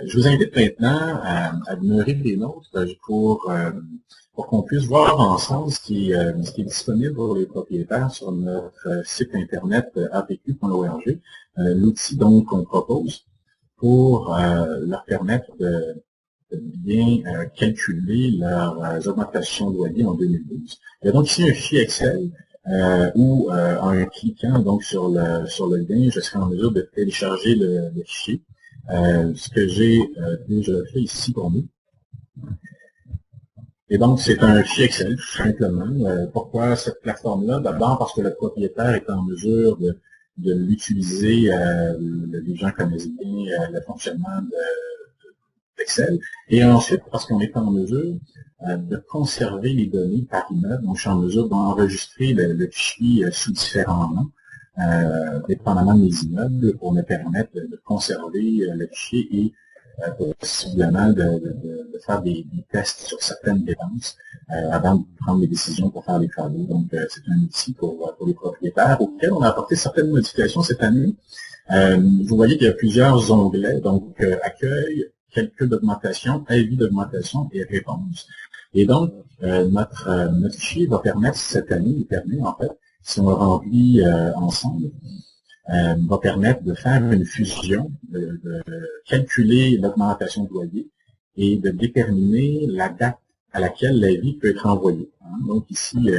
Je vous invite maintenant à demeurer des nôtres pour qu'on puisse voir ensemble ce qui est disponible pour les propriétaires sur notre site internet apq.org, l'outil donc qu'on propose pour leur permettre de bien calculer leurs augmentations de loyer en 2012. Il y a donc ici un fichier Excel où en cliquant donc sur le lien, je serai en mesure de télécharger le fichier. Ce que j'ai déjà fait ici pour nous. Et donc, c'est un fichier Excel, tout simplement. Pourquoi cette plateforme-là? D'abord parce que le propriétaire est en mesure de l'utiliser. Les gens connaissent bien le fonctionnement d'Excel. Et ensuite, parce qu'on est en mesure de conserver les données par immeuble. Donc, je suis en mesure d'enregistrer le fichier sous différents noms. Dépendamment des immeubles, pour me permettre de conserver le fichier et possiblement de faire des tests sur certaines dépenses avant de prendre des décisions pour faire les travaux. Donc, c'est un outil pour les propriétaires auquel on a apporté certaines modifications cette année. Vous voyez qu'il y a plusieurs onglets, donc accueil, calcul d'augmentation, avis d'augmentation et réponse. Et donc, notre fichier va permettre cette année, il permet en fait, si on le remplit ensemble, va permettre de faire une fusion, de calculer l'augmentation de loyer et de déterminer la date à laquelle l'avis peut être envoyé. Donc ici,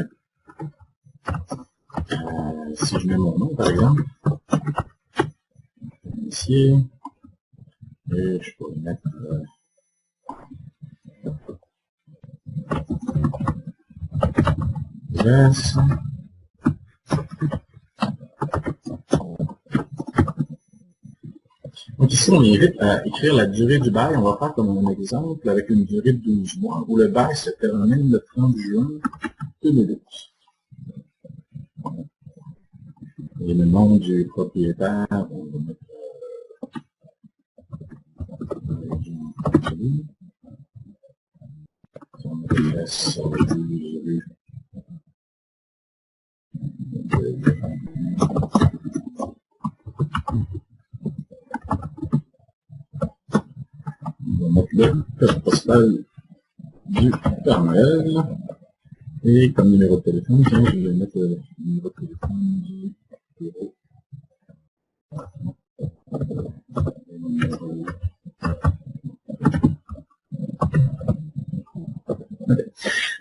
si je mets mon nom par exemple, ici, et je peux mettre yes. Donc ici, on invite à écrire la durée du bail. On va faire comme un exemple avec une durée de 12 mois où le bail se termine le 30 juin 2012. Et le nom du propriétaire, on va mettre on laisse on va mettre le code postal du Père Noël et comme numéro de téléphone, tiens, je vais mettre le numéro de téléphone du bureau.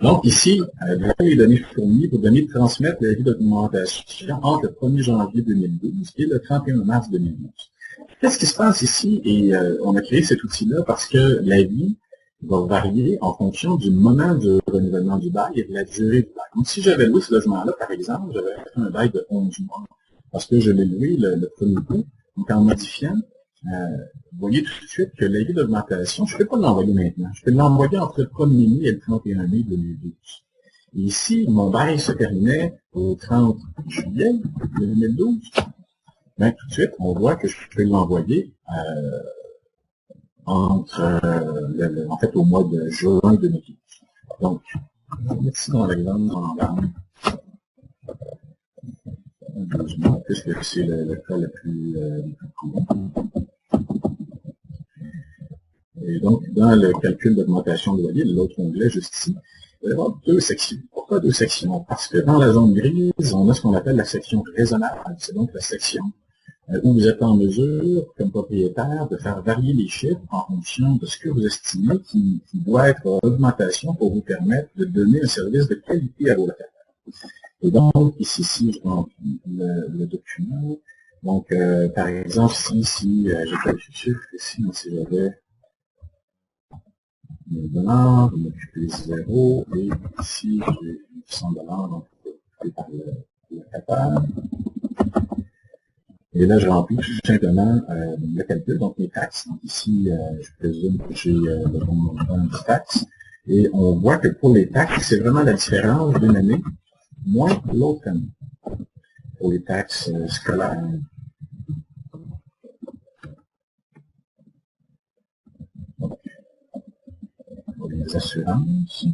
Donc ici, vous avez les données fournies, vos données de transmettre l'avis d'augmentation entre le 1er janvier 2012 et le 31 mars 2012. Qu'est-ce qui se passe ici? Et on a créé cet outil-là parce que l'avis va varier en fonction du moment de renouvellement du bail et de la durée du bail. Donc si j'avais loué ce logement-là, par exemple, j'avais fait un bail de 11 mois parce que je l'ai loué le premier coup. Donc en modifiant, vous voyez tout de suite que l'avis d'augmentation, je ne peux pas l'envoyer maintenant. Je peux l'envoyer entre le 1er mai et le 31 mai 2012. Et ici, mon bail se terminait au 30 juillet 2012. Ben, tout de suite, on voit que je peux l'envoyer en fait, au mois de juin 2012. Donc, on va mettre ici dans l'exemple en bas. Puisque c'est le cas le plus courant. Et donc, dans le calcul d'augmentation de loyer, l'autre onglet juste ici, il va y avoir deux sections. Pourquoi deux sections? Parce que dans la zone grise, on a ce qu'on appelle la section raisonnable. C'est donc la section où vous êtes en mesure, comme propriétaire, de faire varier les chiffres en fonction de ce que vous estimez qui doit être augmentation pour vous permettre de donner un service de qualité à vos locataires. Et donc, ici, si je remplis le document, donc, par exemple, si j'ai pas le chiffre, ici, si j'avais 1000 $, je m'occuper 0, et ici, j'ai 100 $, donc, occupé par le locataire. Et là, je remplis tout simplement le calcul, donc mes taxes. Donc ici, je présume que j'ai le bon montant de taxes. Et on voit que pour les taxes, c'est vraiment la différence d'une année moins l'autre année. Pour les taxes scolaires, donc, pour les assurances,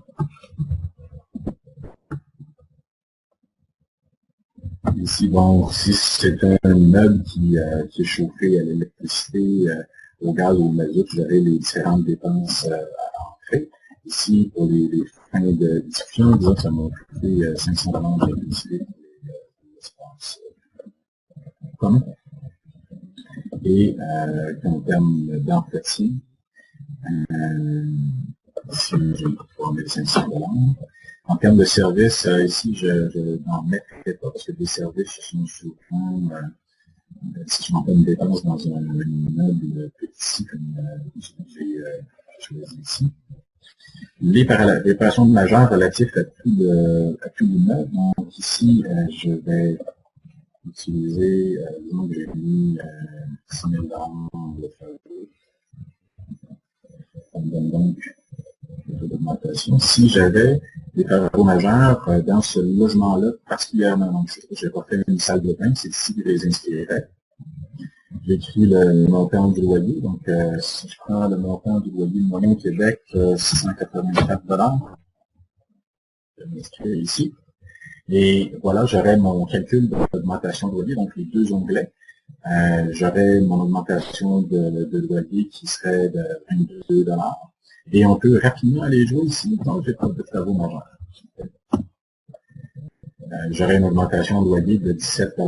ici, bon, si c'est un immeuble qui est chauffé à l'électricité au gaz ou au mazout, j'aurai les différentes dépenses à l'entrée. Ici, pour les fins de discussion, disons que ça m'a coûté 500 $ de publicité pour l'espace commun. Et en termes d'entretien, ici, je vais pouvoir mettre 500 $. En termes de services, ici, je n'en mettrai pas parce que des services sont souvent, si je m'en fais une dépense dans un immeuble petit comme j'ai choisi ici. Les réparations majeures relatives à tout l'immeuble. Donc ici, je vais utiliser, disons que j'ai mis 6 000 $ de faveur. Ça me donne donc le taux d'augmentation. Si j'avais des travaux majeurs dans ce logement-là particulièrement, donc je n'ai pas fait une salle de bain, c'est ici que je les inscrirais. J'écris le montant du loyer, donc si je prends le montant du loyer moyen au Québec, 684 $, je m'inscris ici. Et voilà, j'aurai mon calcul d'augmentation de loyer, donc les deux onglets. J'aurai mon augmentation de loyer qui serait de 22 $. Et on peut rapidement aller jouer ici, donc j'ai pas de travaux majeurs. J'aurai une augmentation de loyer de 17 $.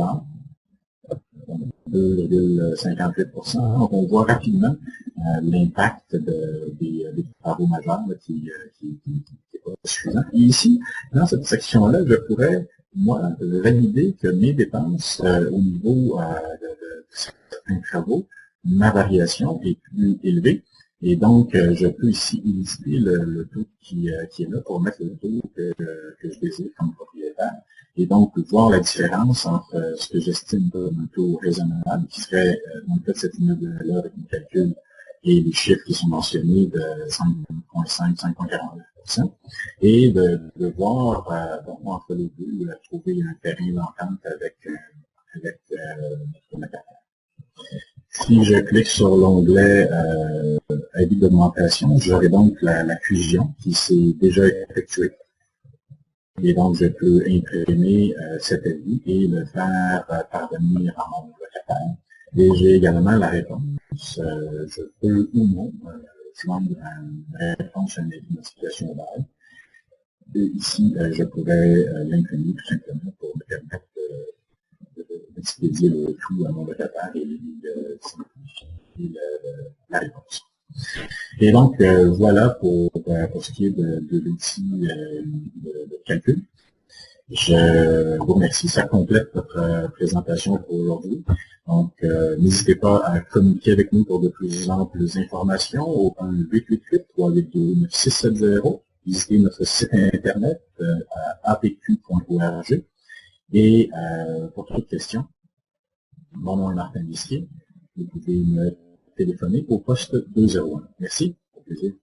2,58%. Donc, on voit rapidement l'impact des travaux majeurs là, qui n'est pas suffisant. Et ici, dans cette section-là, je pourrais, moi, valider que mes dépenses au niveau de certains travaux, ma variation est plus élevée. Et donc, je peux ici illustrer le taux qui est là pour mettre le taux que je désire comme propriétaire. Et donc, voir la différence entre ce que j'estime comme un taux raisonnable, qui serait, dans le cas de cet immeuble-là, avec mon calcul, et les chiffres qui sont mentionnés de 5,5, 5,49%, et de voir, entre les deux, trouver un terrain d'entente avec notre locataire. Si je clique sur l'onglet avis d'augmentation, j'aurai donc la fusion qui s'est déjà effectuée. Et donc, je peux imprimer cet avis et le faire parvenir à mon locataire. Et j'ai également la réponse. Je peux ou non joindre une réponse à une notification ouverte. Et ici, je pourrais l'imprimer tout simplement pour me permettre d'expédier le tout à mon locataire et de simplifier la réponse. Et donc, voilà pour ce qui est de l'outil de calcul. Je vous remercie. Ça complète notre présentation pour aujourd'hui. Donc, n'hésitez pas à communiquer avec nous pour de plus amples informations au 1-888-382-9670. Visitez notre site internet à apq.org. Et pour toute question, mon nom est Martin Bissier. Vous pouvez me téléphoner au poste 201. Merci. Au plaisir.